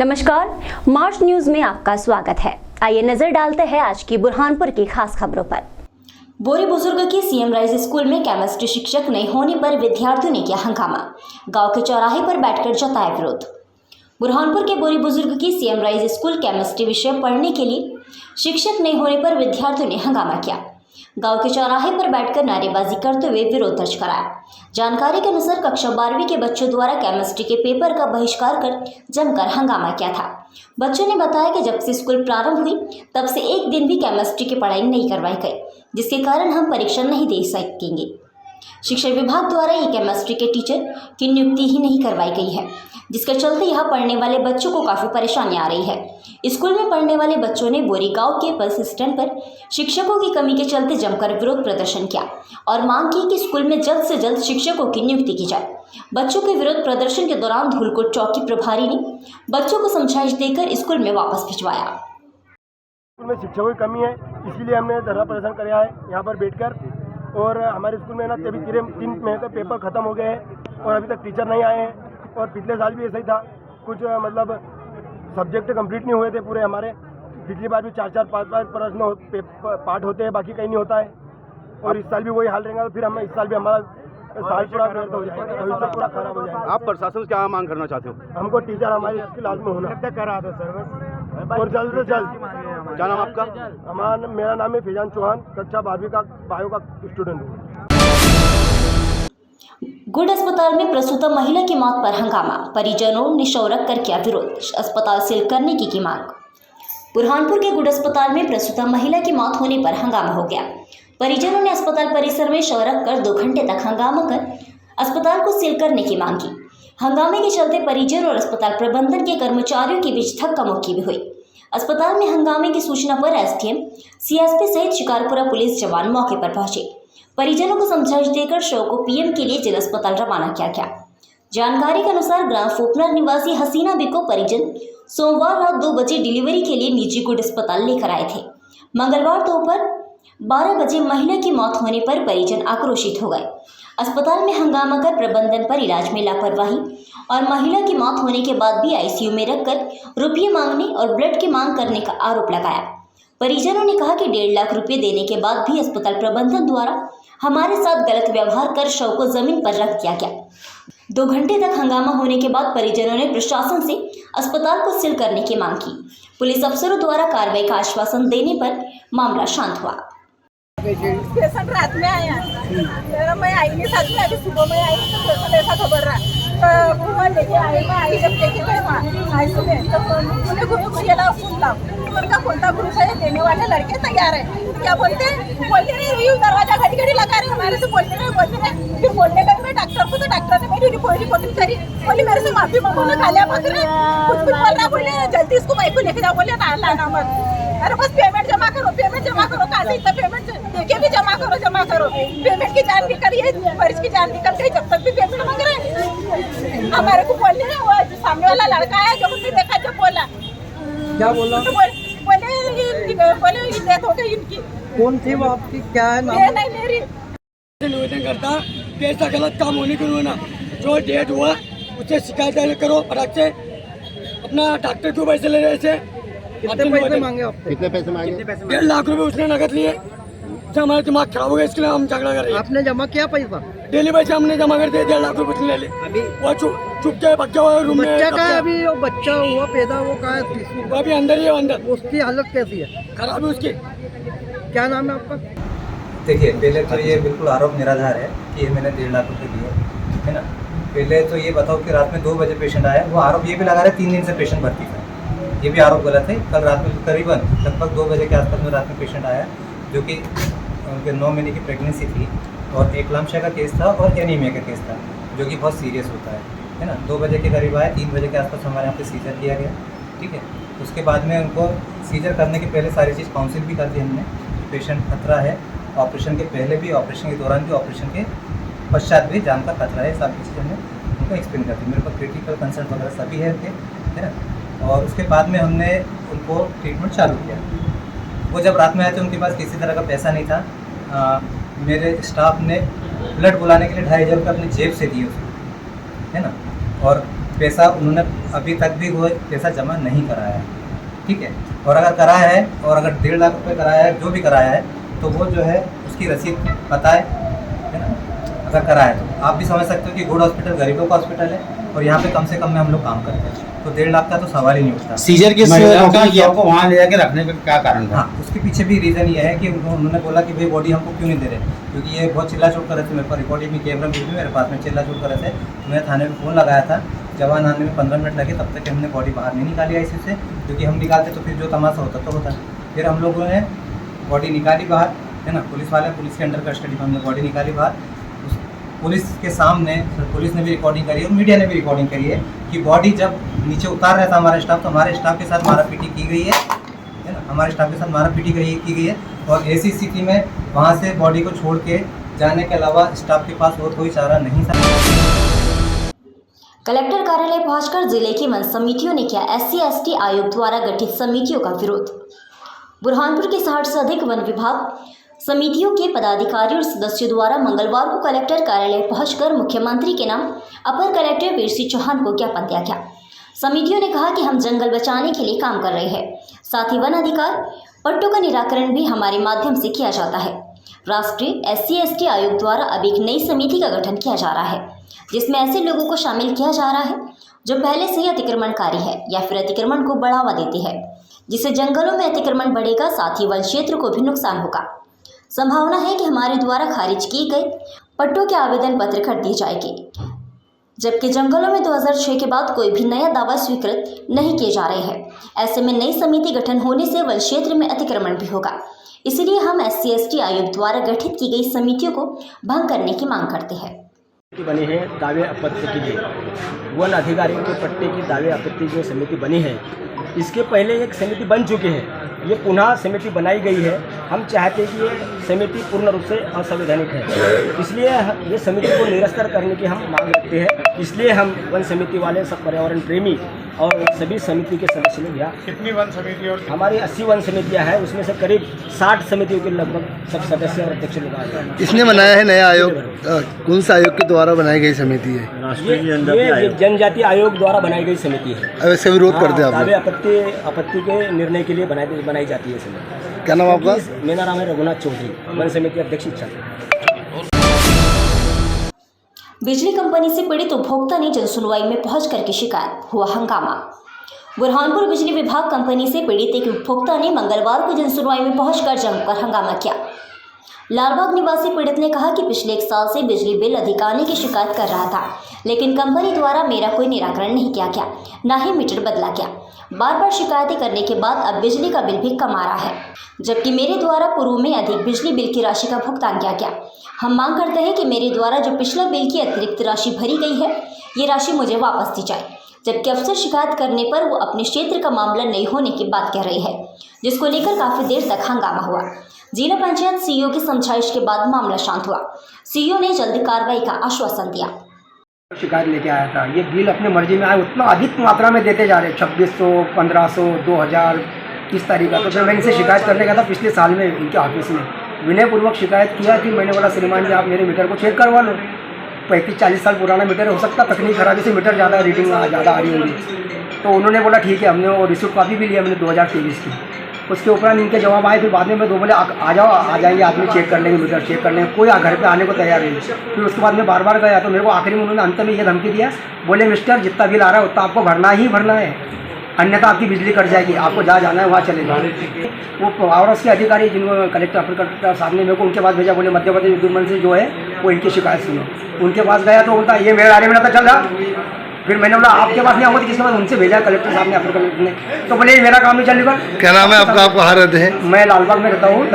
नमस्कार, मार्च न्यूज में आपका स्वागत है। आइए नजर डालते हैं आज की बुरहानपुर की खास खबरों पर। बोरी बुजुर्ग के सीएम राइज स्कूल में केमिस्ट्री शिक्षक नहीं होने पर विद्यार्थियों ने किया हंगामा। गांव के चौराहे पर बैठकर जताया विरोध। बुरहानपुर के बोरी बुजुर्ग की सीएम राइज स्कूल केमिस्ट्री विषय पढ़ने के लिए शिक्षक नहीं होने पर विद्यार्थियों ने हंगामा किया। गांव के चौराहे पर बैठकर नारेबाजी करते हुए विरोध दर्ज कराया। जानकारी के अनुसार कक्षा 12वीं के बच्चों द्वारा केमिस्ट्री के पेपर का बहिष्कार कर जमकर हंगामा किया था। बच्चों ने बताया कि जब से स्कूल प्रारंभ हुई तब से एक दिन भी केमिस्ट्री की पढ़ाई नहीं करवाई गई, जिसके कारण हम परीक्षा नहीं दे सकेंगे। शिक्षा विभाग द्वारा ये केमिस्ट्री के टीचर की नियुक्ति ही नहीं करवाई गई है, जिसके चलते यहाँ पढ़ने वाले बच्चों को काफ़ी परेशानी आ रही है। स्कूल में पढ़ने वाले बच्चों ने बोरी गांव के बस स्टैंड पर शिक्षकों की कमी के चलते जमकर विरोध प्रदर्शन किया और मांग की कि स्कूल में जल्द से जल्द शिक्षकों की नियुक्ति की जाए। बच्चों के विरोध प्रदर्शन के दौरान धूलकोट चौकी प्रभारी ने बच्चों को समझाइश देकर स्कूल में वापस भिजवाया। स्कूल में शिक्षकों की कमी है, इसीलिए हमने धरना प्रदर्शन किया है यहाँ पर बैठकर। और हमारे स्कूल में ना अभी 3 महीने तक पेपर खत्म हो गए हैं और अभी तक टीचर नहीं आए हैं। और पिछले साल भी ऐसा ही था, कुछ मतलब सब्जेक्ट कंप्लीट नहीं हुए थे पूरे हमारे। पिछली बार भी 4-4, 5-5 प्रश्न पार्ट होते हैं, बाकी कहीं नहीं होता है। और इस साल भी वही हाल रहेगा, तो फिर हम इस साल भी हमारा साल पूरा व्यर्थ हो जाएगा, भविष्य पूरा खराब हो जाएगा। आप प्रशासन से क्या मांग करना चाहते हो? हमको टीचर हमारी क्लास में होना करा दो सर, और जल्द से जल्द। क्या नाम आपका? मेरा नाम है फैजान चौहान, कक्षा 12वीं का बायो का स्टूडेंट हूँ। गुड अस्पताल में प्रसूता महिला की मौत पर हंगामा। परिजनों ने शौरक कर किया विरोध, अस्पताल सील करने की मांग। बुरहानपुर के गुड अस्पताल में प्रसूता महिला की मौत होने पर हंगामा हो गया। परिजनों ने अस्पताल परिसर में शौरक कर 2 घंटे तक हंगामा कर अस्पताल को सील करने की मांग की। हंगामे के चलते परिजन और अस्पताल प्रबंधन के कर्मचारियों के बीच धक्का मुक्की भी हुई। अस्पताल में हंगामे की सूचना पर एसडीएम, सीएसपी सहित शिकारपुरा पुलिस जवान मौके पर पहुंचे। परिजनों को समझाइश देकर शव को पीएम के लिए जिला अस्पताल रवाना किया गया। जानकारी के अनुसार ग्राम फोपना निवासी हसीना बी को परिजन सोमवार रात 2 बजे डिलीवरी के लिए निजी गुड अस्पताल लेकर आए थे। मंगलवार दोपहर 12 बजे महिला की मौत होने पर परिजन आक्रोशित हो गए। अस्पताल में हंगामा कर प्रबंधन पर इलाज में लापरवाही और महिला की मौत होने के बाद भी आईसीयू में रखकर रुपये मांगने और ब्लड की मांग करने का आरोप लगाया। परिजनों ने कहा कि 1.5 लाख रुपये देने के बाद भी अस्पताल प्रबंधन द्वारा हमारे साथ गलत व्यवहार कर शव को जमीन पर रख दिया गया। 2 घंटे तक हंगामा होने के बाद परिजनों ने प्रशासन से अस्पताल को सील करने की मांग की। पुलिस अफसरों द्वारा कार्रवाई का आश्वासन देने पर मामला शांत हुआ। पेशेंट रात में आया, मैं आई नहीं, साथ में अभी सुबह में आई तो पेशेंट ऐसा खबर रहा तो वो लेके आए। मैं आई जब लेके गए वहाँ आई सुबह तो उन्हें ग्रुप ये लाओ फोन लाओ, उनका खोलता ग्रुप है, देने वाले लड़के तैयार है। क्या बोलते नहीं, दरवाजा घड़ी घड़ी लगा रहे हमारे से, बोलते रहे। फिर बोलने गए मैं डॉक्टर को, तो डॉक्टर ने मेरी रिपोर्टिंग करी, बोली मेरे से माफी मांगो, मैं खालिया भाग रहे कुछ बोल रहा, बोले जल्दी इसको बाइक को लेके जाओ, बोले लाना मत, अरे बस पेमेंट जमा करो, कहाँ से इतना पेमेंट देके भी जमा करो। पेमेंट की जान निकल रही है, मरीज की जान निकल गई, जब तक भी पेमेंट मांग रहे हैं। हमारे को बोलने ना, वो सामने वाला लड़का है जो मुझे देखा, जब बोला क्या बोला, तो बोले डेथ हो गई इनकी। कौन थी वो आपकी, क्या है नाम? ये नहीं मेरी। निवेदन करता कि ऐसा गलत काम होने के लिए ना, जो डेट हुआ उससे शिकायत करो, फटाक से अपना डॉक्टर क्यों पैसे ले रहे थे। कितने पैसे मांगे आपसे? कितने पैसे मांगे? 1.5 लाख रुपए उसने नकद लिए। हमारा दिमाग खराब हो गया, इसके लिए हम झगड़ा कर रहे हैं। आपने जमा किया पैसा? डेली पैसे हमने जमा कर दिए, 1.5 लाख रुपए उसने ले लिए। अभी वो चुप के बच्चा हुआ रूम में। बच्चा का अभी वो बच्चा हुआ पैदा, वो कहाँ है? वो अभी अंदर ही है, अंदर। उसकी हालत कैसी है? खराब है उसकी। क्या नाम है आपका? देखिए, पहले तो ये बिल्कुल आरोप निराधार है कि ये मैंने 1.5 लाख रुपये दिए, है ना। पहले तो ये बताओ कि रात में 2 बजे पेशेंट आया, वो आरोप ये भी लगा रहे 3 दिन से पेशेंट भर्ती था, ये भी आरोप गलत है। कल रात में करीबन लगभग 2 बजे के आसपास में रात में पेशेंट आया, जो कि उनके 9 महीने की प्रेगनेंसी थी और एक्लाम्शिया का केस था और एनीमिया का केस था, जो कि बहुत सीरियस होता है ना। 2 बजे के करीब आया, 3 बजे के आसपास हमारे यहाँ पे सीजर किया गया, ठीक है। उसके बाद में उनको सीजर करने के पहले सारी चीज़ काउंसिल भी कर दी हमने, पेशेंट खतरा है, ऑपरेशन के पहले भी, ऑपरेशन के दौरान भी, ऑपरेशन के पश्चात भी जान का खतरा है, सब चीज़ हमने उनको एक्सप्लेन कर दी। मेरे पास क्रिटिकल कंसर्न वगैरह सभी है उनके, है ना। और उसके बाद में हमने उनको ट्रीटमेंट चालू किया। वो जब रात में आए थे, उनके पास किसी तरह का पैसा नहीं था। मेरे स्टाफ ने ब्लड बुलाने के लिए 2,500 रुपये अपनी जेब से दिए उसको, है ना। और पैसा उन्होंने अभी तक भी वो पैसा जमा नहीं कराया है, ठीक है। और अगर कराया है और अगर 1.5 लाख रुपये कराया है, जो भी कराया है, तो वो जो है उसकी रसीद बताए, है ना। अगर कराया है तो आप भी समझ सकते हो कि गुड हॉस्पिटल गरीबों का हॉस्पिटल है और यहाँ पे कम से कम में हम लोग काम करते हैं, तो 1.5 लाख का तो सवाल ही नहीं उठता। सीजर किस आपको वहाँ ले जाके रखने का क्या कारण था? हाँ, उसके पीछे भी रीज़न ये है कि उन्होंने बोला कि भाई बॉडी हमको क्यों नहीं दे रहे, क्योंकि ये बहुत चिल्ला चोट कर रहे थे। मेरे पास रिकॉर्डिंग में कैमरा भी मेरे पास में चिल्ला चोट कर रहे थे। मैंने थाने में फ़ोन लगाया था, जवान आने में 15 मिनट लगे, तब तक हमने बॉडी बाहर नहीं निकाली ICU से, क्योंकि हम निकालते तो फिर जो तमाशा होता तो होता। फिर हम लोगों ने बॉडी निकाली बाहर, है ना, पुलिस के अंडर कस्टडी में हमने बॉडी निकाली बाहर। पुलिस के सामने पुलिस ने भी रिकॉर्डिंग करी और मीडिया ने भी रिकॉर्डिंग करी है कि बॉडी जब नीचे उतार रहा था हमारा स्टाफ, तो हमारे स्टाफ के साथ मारापीटी की गई है ना, हमारे स्टाफ के साथ मारापीटी की गई है। और ऐसी स्थिति में वहाँ से बॉडी को छोड़ के जाने के अलावा स्टाफ के पास और कोई चारा नहीं था। कलेक्टर कार्यालय पहुंचकर जिले की वन समितियों ने किया SC/ST आयोग द्वारा गठित समितियों का विरोध। बुरहानपुर के 60 से अधिक वन विभाग समितियों के पदाधिकारी और सदस्यों द्वारा मंगलवार को कलेक्टर कार्यालय पहुंचकर मुख्यमंत्री के नाम अपर कलेक्टर वीर सिंह चौहान को ज्ञापन दिया गया। समितियों ने कहा कि हम जंगल बचाने के लिए काम कर रहे हैं, साथ ही वन अधिकार पट्टों का निराकरण भी हमारे माध्यम से किया जाता है। राष्ट्रीय SC/ST आयोग द्वारा अब एक नई समिति का गठन किया जा रहा है, जिसमें ऐसे लोगों को शामिल किया जा रहा है जो पहले से ही अतिक्रमणकारी है या फिर अतिक्रमण को बढ़ावा देती है, जिससे जंगलों में अतिक्रमण बढ़ेगा, साथ ही वन क्षेत्र को भी नुकसान होगा। संभावना है कि हमारे द्वारा खारिज किए गए पट्टों के आवेदन पत्र कर दिए जाएंगे, जबकि जंगलों में 2006 के बाद कोई भी नया दावा स्वीकृत नहीं किए जा रहे हैं। ऐसे में नई समिति गठन होने से वन क्षेत्र में अतिक्रमण भी होगा, इसलिए हम SC/ST आयोग द्वारा गठित की गई समितियों को भंग करने की मांग करते हैं। बनी है दावे आपत्ति के लिए, वन अधिकारियों के पट्टे की दावे आपत्ति जो समिति बनी है, इसके पहले एक समिति बन चुकी है, ये पुनः समिति बनाई गई है। हम चाहते हैं कि ये समिति पूर्ण रूप से असंवैधानिक है, इसलिए ये समिति को निरस्त करने की हम मांग रखते हैं। इसलिए हम वन समिति वाले सब पर्यावरण प्रेमी और सभी समिति के सदस्य लोग यहाँ, कितनी वन समिति और हमारी 80 वन समितियाँ हैं, उसमें से करीब 60 समितियों के लगभग सब सदस्य और अध्यक्ष लोग आए हैं। इसने बनाया है नया आयोग, कौन सा आयोग के द्वारा बनाई गई समिति है? ये जनजाति आयोग द्वारा बनाई गई समिति है। ऐसे विरोध करते हैं आप दावे आपत्ति के निर्णय के लिए बनाई जाती है समिति। क्या नाम आपका? मेरा नाम है रघुनाथ चौधरी, वन समिति अध्यक्ष इच्छा। बिजली कंपनी से पीड़ित उपभोक्ता ने जनसुनवाई में पहुंच करके शिकायत, हुआ हंगामा। बुरहानपुर बिजली विभाग कंपनी से पीड़ित एक उपभोक्ता ने मंगलवार को जनसुनवाई में पहुंचकर जमकर हंगामा किया। लालबाग निवासी पीड़ित ने कहा कि पिछले 1 साल से बिजली बिल अधिक आने की शिकायत कर रहा था, लेकिन कंपनी द्वारा मेरा कोई निराकरण नहीं किया गया, न ही मीटर बदला गया। बार बार शिकायतें करने के बाद अब बिजली का बिल भी कम आ रहा है, जबकि मेरे द्वारा पूर्व में अधिक बिजली बिल की राशि का भुगतान किया गया। हम मांग करते हैं कि मेरे द्वारा जो पिछला बिल की अतिरिक्त राशि भरी गई है, ये राशि मुझे वापस दी जाए। जबकि अफसर शिकायत करने पर वो अपने क्षेत्र का मामला नहीं होने की बात कह रही है, जिसको लेकर काफ़ी देर तक हंगामा हुआ। जिला पंचायत CEO की समझाइश के बाद मामला शांत हुआ। CEO ने जल्द कार्रवाई का आश्वासन दिया। शिकायत लेके आया था, ये बिल अपने मर्जी में आए, उतना अधिक मात्रा में देते जा रहे, 2600, 1500, 2000 इस तारीख का। तो फिर मैंने इनसे शिकायत करने का था पिछले साल में इनके ऑफिस में, विनयपूर्वक शिकायत किया कि मैंने बोला श्रीमान जी आप मेरे मीटर को चेक करवा लो, 35-40 साल पुराना मीटर हो सकता, तकनीक खराबी से मीटर ज़्यादा रीडिंग ज़्यादा आ रही होगी। तो उन्होंने बोला ठीक है, हमने वो रिसिप्ट कॉपी भी लिया मैंने 2023 की। उसके उपरांत इनके जवाब आए, फिर बाद में मैं दो बोले आ जाओ, आ जाएंगे आदमी चेक कर लेंगे, मीटर चेक कर लेंगे, कोई घर पे आने को तैयार नहीं। फिर उसके बाद मैं बार बार गया, तो मेरे को आखिरी में उन्होंने अंत में ये धमकी दिया, बोले मिस्टर जितना बिल आ रहा है उतना आपको भरना ही भरना है, अन्यथा आपकी बिजली कट जाएगी, आपको जहाँ जाना है वहाँ चले जाओ। वो पावर के अधिकारी जिनको कलेक्टर अपर कलेक्टर साहब ने मेरे को उनके पास भेजा, बोले मध्य प्रदेश विद्युत मंत्री जो है वो इनकी शिकायत सुनो। उनके पास गया तो उनका ये मेरे बारे में पता चल रहा। फिर मैंने बोला आपके पास नहीं आऊँगा, तो किसके पास? उनसे भेजा कलेक्टर साहब ने, अपर कलेक्टर ने। तो बोले मेरा काम नहीं चलेगा। क्या नाम है आपका, आप कहाँ रहते हैं? मैं लालबाग में रहता हूँ।